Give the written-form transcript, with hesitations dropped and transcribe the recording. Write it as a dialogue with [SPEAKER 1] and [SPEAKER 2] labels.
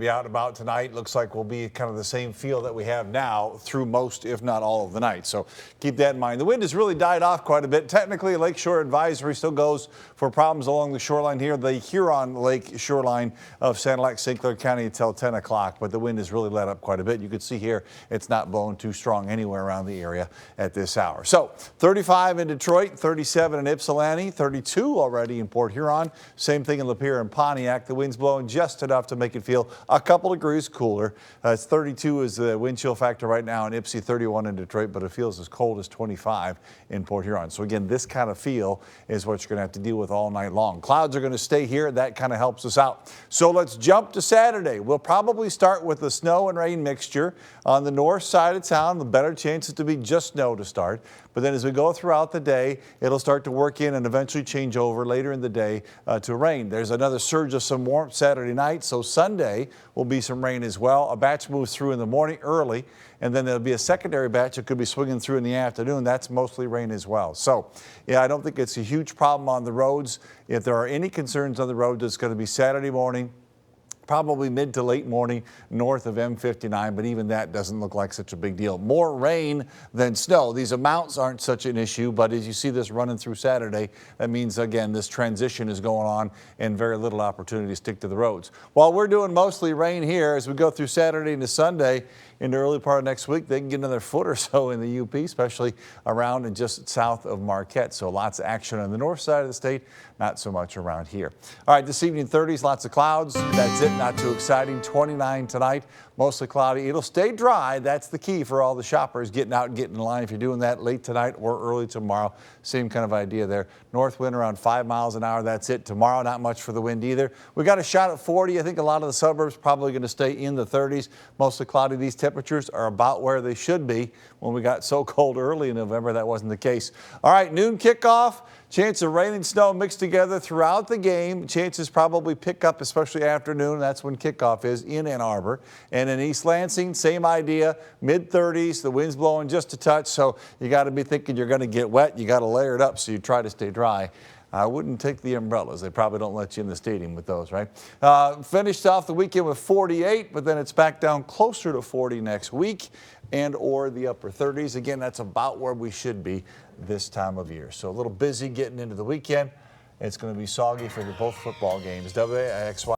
[SPEAKER 1] be out and about tonight. Looks like we'll be kind of the same feel that we have now through most, if not all, of the night. So keep that in mind. The wind has really died off quite a bit. Technically, a lakeshore advisory still goes for problems along the shoreline here. The Huron Lake shoreline of Sanilac, St. Clair County until 10 o'clock, but the wind has really let up quite a bit. You can see here it's not blowing too strong anywhere around the area at this hour. So 35 in Detroit, 37 in Ypsilanti, 32 already in Port Huron. Same thing in Lapeer and Pontiac. The wind's blowing just enough to make it feel a couple degrees cooler. It's 32 is the wind chill factor right now in Ypsi, 31 in Detroit, but it feels as cold as 25 in Port Huron. So again, this kind of feel is what you're going to have to deal with all night long. Clouds are going to stay here. That kind of helps us out. So let's jump to Saturday. We'll probably start with the snow and rain mixture on the north side of town. The better chances to be just snow to start. But then as we go throughout the day, it'll start to work in and eventually change over later in the day to rain. There's another surge of some warmth Saturday night, so Sunday will be some rain as well. A batch moves through in the morning early, and then there'll be a secondary batch that could be swinging through in the afternoon. That's mostly rain as well. So, yeah, I don't think it's a huge problem on the roads. If there are any concerns on the roads, it's going to be Saturday morning, probably mid to late morning north of M59, but even that doesn't look like such a big deal. More rain than snow. These amounts aren't such an issue, but as you see this running through Saturday, that means, again, this transition is going on and very little opportunity to stick to the roads. While we're doing mostly rain here, as we go through Saturday into Sunday, in the early part of next week, they can get another foot or so in the UP, especially around and just south of Marquette. So lots of action on the north side of the state, not so much around here. All right, this evening 30s, lots of clouds. That's it, not too exciting. 29 tonight, mostly cloudy. It'll stay dry. That's the key for all the shoppers getting out and getting in line. If you're doing that late tonight or early tomorrow, same kind of idea there. North wind around 5 miles an hour. That's it. Tomorrow, not much for the wind either. We got a shot at 40. I think a lot of the suburbs probably going to stay in the 30s. Mostly cloudy. These temperatures are about where they should be. When we got so cold early in November, that wasn't the case. All right, noon kickoff. Chance of rain and snow mixed together throughout the game. Chances probably pick up, especially afternoon. That's when kickoff is in Ann Arbor. And in East Lansing, same idea, mid-30s. The wind's blowing just a touch, so you got to be thinking you're going to get wet. You got to layer it up so you try to stay dry. I wouldn't take the umbrellas. They probably don't let you in the stadium with those, right? Finished off the weekend with 48, but then it's back down closer to 40 next week and or the upper 30s. Again, that's about where we should be this time of year. So a little busy getting into the weekend. It's going to be soggy for both football games. WXYZ.